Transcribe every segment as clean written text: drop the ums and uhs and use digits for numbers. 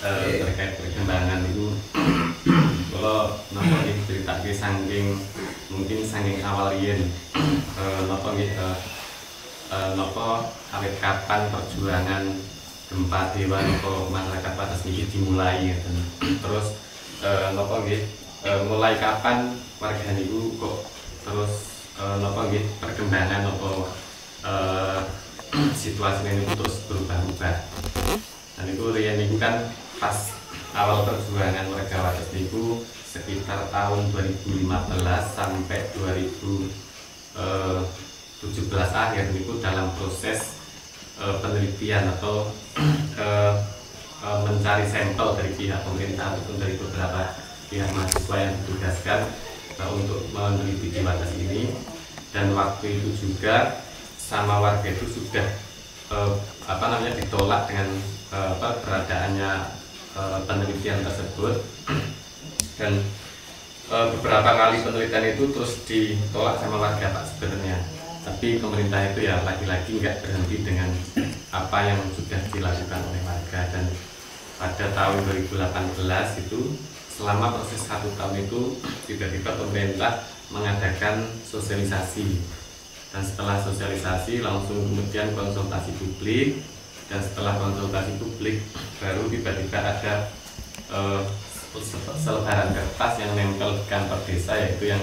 terkait perkembangan itu kalau napa nggih critake mungkin saking awal riyen napa nggih napa awit kapan perjuangan gempa dewa napa masyarakat Wates niki dimulai ngeten. Terus napa nggih mulai kapan warga niku kok terus napa nggih perkembangan napa situasi ini terus berubah-ubah. Dan itu riyen niku kan pas awal perjuangan warga Wates niku sekitar tahun 2015 sampai 2017 akhir niku dalam proses penelitian atau mencari sampel dari pihak pemerintah ataupun dari beberapa pihak mahasiswa yang ditugaskan untuk meneliti di Wates ini. Dan waktu itu juga sama warga itu sudah ditolak dengan beradaannya penelitian tersebut, dan beberapa kali penelitian itu terus ditolak sama warga Pak sebenarnya. Tapi pemerintah itu ya lagi-lagi nggak berhenti dengan apa yang sudah dilakukan oleh warga. Dan pada tahun 2018 itu selama proses 1 tahun itu tiba-tiba pemerintah mengadakan sosialisasi, dan setelah sosialisasi langsung kemudian konsultasi publik, dan setelah konsultasi publik baru tiba-tiba ada selebaran kertas yang nempel di kantor desa, yaitu yang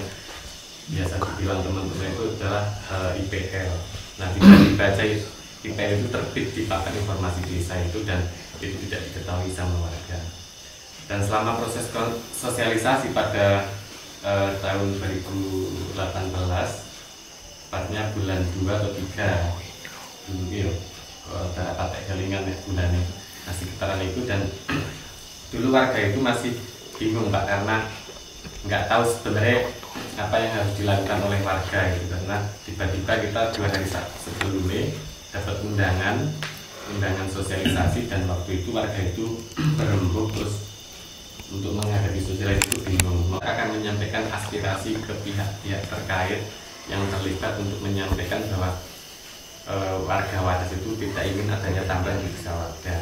biasa dibilang teman-teman itu adalah IPL. Nah, tidak dibaca IPL itu terbit di papan informasi desa itu, dan itu tidak diketahui sama warga. Dan selama proses sosialisasi pada tahun 2018, tepatnya bulan 2 atau 3 dulu ya, daerah Patek Kelingan ya bulannya masih sekitaran itu. Dan dulu warga itu masih bingung Pak, karena nggak tahu sebenarnya apa yang harus dilakukan oleh warga itu, karena tiba-tiba kita 2 hari sebelumnya dapat undangan sosialisasi, dan waktu itu warga itu berembuk terus untuk menghadapi sosialisasi itu bingung. Maka akan menyampaikan aspirasi ke pihak-pihak terkait yang terlibat untuk menyampaikan bahwa warga Wates itu tidak ingin adanya tambahan di desa warga.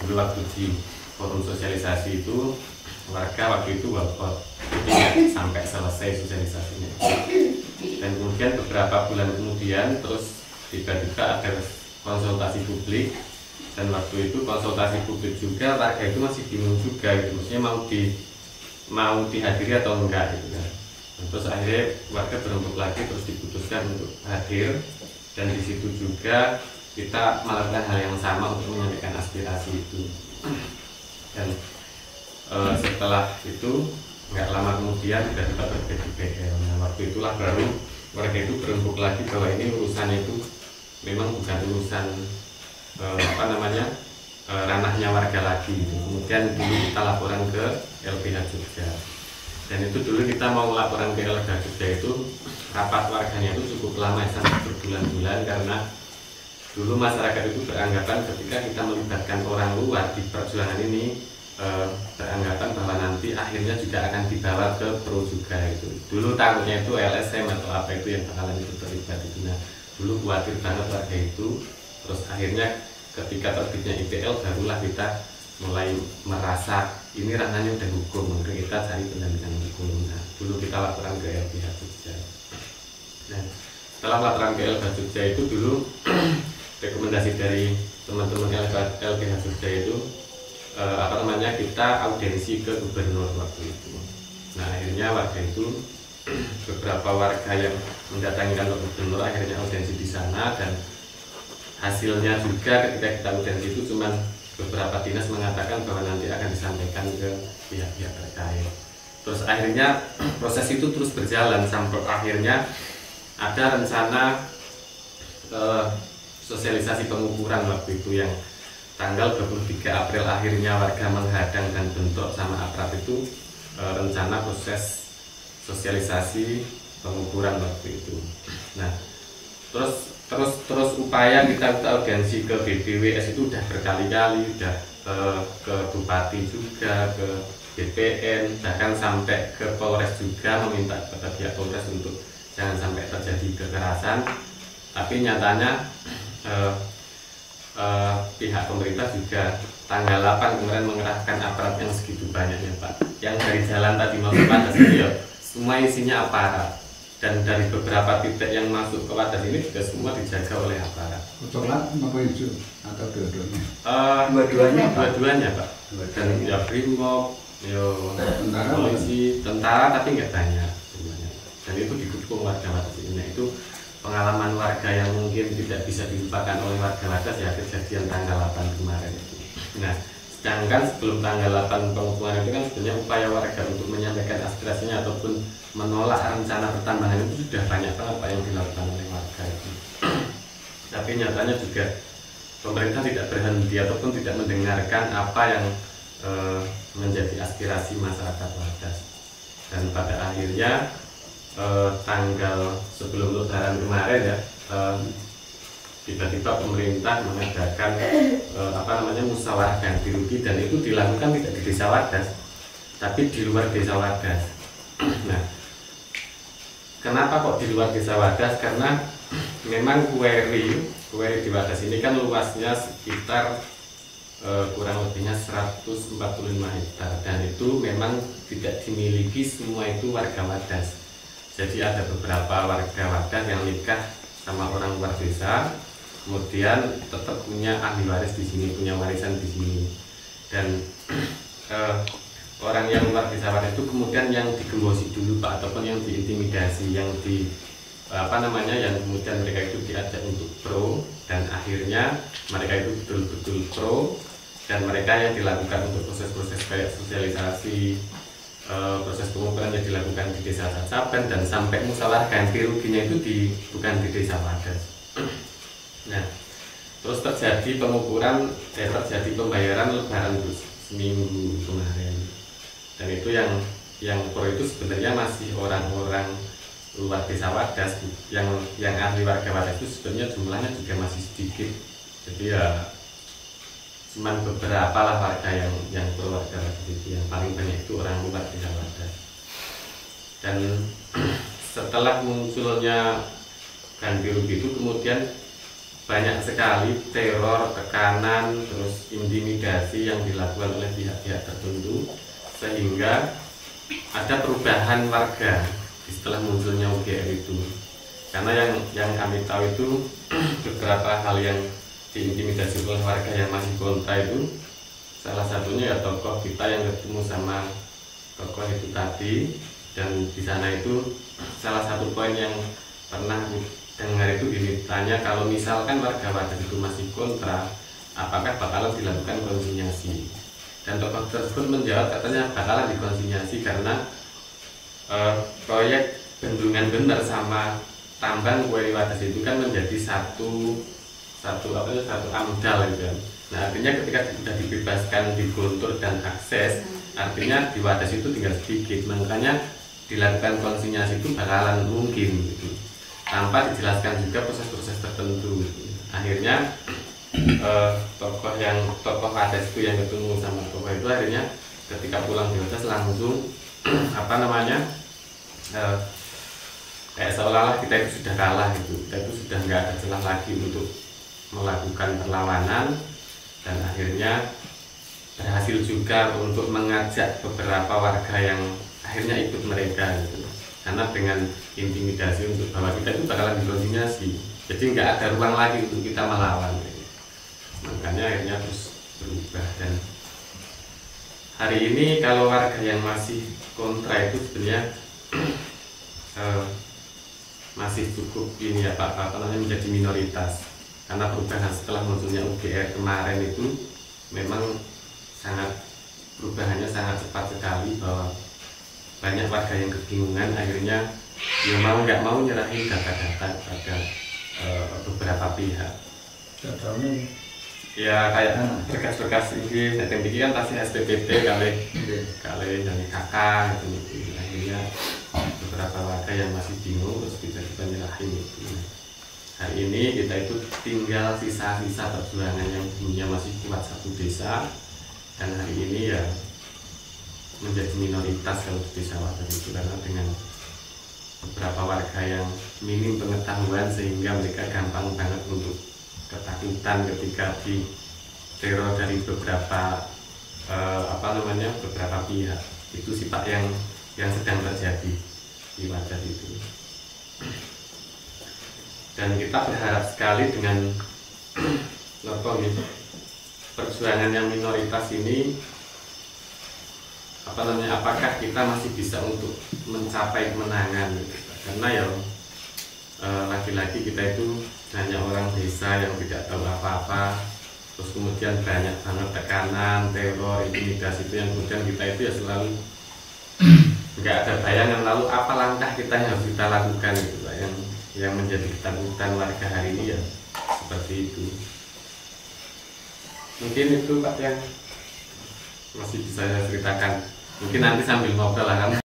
Dulu waktu di forum sosialisasi itu warga waktu itu tidak sampai selesai sosialisasinya. Dan kemudian beberapa bulan kemudian terus tiba-tiba ada konsultasi publik, dan waktu itu konsultasi publik juga warga itu masih bingung juga gitu, maksudnya mau dihadiri atau enggak gitu kan. Terus akhirnya warga berembuk lagi, terus diputuskan untuk hadir, dan di situ juga kita melakukan hal yang sama untuk menyampaikan aspirasi itu. Dan setelah itu nggak lama kemudian tiba-tiba terbit IPL. Nah, waktu itulah baru warga itu berembuk lagi bahwa ini urusan itu memang bukan urusan ranahnya warga lagi gitu. Kemudian dulu kita laporan ke LBH Jogja, dan itu dulu kita mau laporan ke LBH Jogja itu rapat warganya itu cukup lama sampai berbulan-bulan, karena dulu masyarakat itu beranggapan ketika kita melibatkan orang luar di perjuangan ini beranggapan bahwa nanti akhirnya juga akan dibawa ke pro juga itu. Dulu takutnya itu LSM atau apa itu yang bakalan itu terlibat itu. Nah, dulu khawatir banget warga itu. Terus akhirnya ketika terbitnya IPL barulah kita mulai merasa ini ranahnya udah hukum, maka kita cari pendampingan hukum. Nah, dulu kita laporan ke LBH Jogja. Nah, setelah laporan ke LBH Jogja itu dulu rekomendasi dari teman-teman LBH Jogja itu kita audiensi ke gubernur waktu itu. Nah, akhirnya warga itu beberapa warga yang mendatangi kantor gubernur akhirnya audiensi di sana, dan hasilnya juga ketika kita audiensi itu cuma beberapa dinas mengatakan bahwa nanti akan disampaikan ke pihak-pihak terkait. Terus akhirnya proses itu terus berjalan sampai akhirnya ada rencana sosialisasi pengukuran waktu itu yang tanggal 23 April akhirnya warga menghadang dan bentrok sama aparat itu rencana proses sosialisasi pengukuran waktu itu. Nah, terus upaya kita audiensi ke BPWS itu udah berkali-kali, udah ke Bupati juga, ke BPN, bahkan sampai ke Polres juga, meminta kepada pihak Polres untuk jangan sampai terjadi kekerasan. Tapi nyatanya pihak pemerintah juga tanggal 8 kemarin mengerahkan aparat yang segitu banyaknya Pak. Yang dari jalan tadi mau ke Wadas ini ya semua isinya aparat, dan dari beberapa titik yang masuk ke Wadas ini juga semua dijaga oleh aparat. Coklat apa hijau atau dua-duanya? Dua-duanya Pak. Dan ya brimob, yo polisi, tentara, tapi nggak banyak semuanya. Dan itu didukung warga Wadas ini. Nah, itu pengalaman warga yang mungkin tidak bisa dilupakan oleh warga Wadas ya, kejadian tanggal 8 kemarin itu. Nah, sedangkan sebelum tanggal 8 pengukuhan itu kan sebenarnya upaya warga untuk menyampaikan aspirasinya ataupun menolak rencana pertambangan itu sudah banyak banget Pak yang dilakukan oleh warga itu. Tapi nyatanya juga pemerintah tidak berhenti ataupun tidak mendengarkan apa yang menjadi aspirasi masyarakat Wadas. Dan pada akhirnya tanggal sebelum Lebaran kemarin ya, tiba-tiba pemerintah mengadakan musyawarah ganti rugi, dan itu dilakukan tidak di desa Wadas tapi di luar desa Wadas. Nah, kenapa kok di luar desa Wadas? Karena memang kueri di Wadas ini kan luasnya sekitar kurang lebihnya 145 hektar, dan itu memang tidak dimiliki semua itu warga Wadas. Jadi ada beberapa warga Wadas yang nikah sama orang luar desa, kemudian tetap punya ahli waris di sini, punya warisan di sini. Dan orang yang luar desa Wadas itu kemudian yang digembosi dulu Pak, ataupun yang diintimidasi, yang yang kemudian mereka itu diajak untuk pro, dan akhirnya mereka itu betul-betul pro, dan mereka yang dilakukan untuk proses-proses kayak sosialisasi, proses pengukuran yang dilakukan di desa Cacapen, dan sampai musyawarah ganti ruginya itu bukan di desa Wadas. Nah, terus terjadi pengukuran, terjadi pembayaran lebaran itu seminggu kemarin, dan itu yang pro itu sebenarnya masih orang-orang luar desa Wadas, yang ahli warga Wadas itu sebenarnya jumlahnya juga masih sedikit. Jadi ya cuman beberapa lah warga yang pro warga Wadas itu, yang paling banyak itu orang luar desa Wadas. Dan setelah munculnya ganti rugi itu kemudian banyak sekali teror, tekanan, terus intimidasi yang dilakukan oleh pihak-pihak tertentu, sehingga ada perubahan warga setelah munculnya UGR itu. Karena yang kami tahu itu beberapa hal yang diintimidasi oleh warga yang masih kontra itu, salah satunya ya tokoh kita yang ketemu sama tokoh itu tadi. Dan di sana itu salah satu poin yang pernah dengar itu ditanya, kalau misalkan warga Wadas itu masih kontra, apakah bakalan dilakukan konsinyasi? Dan tokoh tersebut menjawab katanya bakalan dikonsinyasi karena proyek bendungan bener sama tambang kueri Wadas itu kan menjadi satu amdal gitu kan. Nah, artinya ketika sudah dibebaskan di Guntur dan akses, artinya di Wadas itu tinggal sedikit, makanya dilakukan konsinyasi itu bakalan mungkin gitu, tanpa dijelaskan juga proses-proses tertentu. Akhirnya tokoh Wadas itu yang ketemu sama tokoh itu, akhirnya ketika pulang di Wadas langsung kayak seolah-olah kita itu sudah kalah gitu, kita itu sudah nggak ada celah lagi untuk melakukan perlawanan. Dan akhirnya berhasil juga untuk mengajak beberapa warga yang akhirnya ikut mereka gitu, karena dengan intimidasi untuk bahwa kita itu bakalan dikonsinyasi, jadi nggak ada ruang lagi untuk kita melawan gitu. Makanya akhirnya terus berubah. Dan hari ini kalau warga yang masih kontra itu sebenarnya masih cukup ini ya Pak, menjadi minoritas, karena perubahan setelah munculnya UGR kemarin itu memang perubahannya sangat cepat sekali, bahwa banyak warga yang kebingungan, akhirnya ya mau nggak mau nyerahin data-data pada beberapa pihak. Ya kayak berkas-berkas ini, yang kan pasti SPPT kali dari kakak gitu. Akhirnya beberapa warga yang masih bingung terus tiba-tiba nyerahin itu. Hari ini kita itu tinggal sisa-sisa perjuangan yang dulunya masih kuat satu desa, dan hari ini ya menjadi minoritas kalau di desa Wadas itu, karena dengan beberapa warga yang minim pengetahuan sehingga mereka gampang banget untuk ketakutan ketika di teror dari beberapa beberapa pihak. Itu sih Pak yang sedang terjadi di Wadas itu. Dan kita berharap sekali dengan perjuangan yang minoritas ini, apakah kita masih bisa untuk mencapai kemenangan gitu. Karena ya lagi-lagi kita itu hanya orang desa yang tidak tahu apa-apa, terus kemudian banyak banget tekanan, teror, intimidasi itu yang kemudian kita itu ya selalu nggak ada bayangan lalu apa langkah kita yang harus kita lakukan gitu Pak, yang menjadi ketakutan warga hari ini ya seperti itu. Mungkin itu Pak yang masih bisa saya ceritakan, mungkin nanti sambil ngobrol lah kan.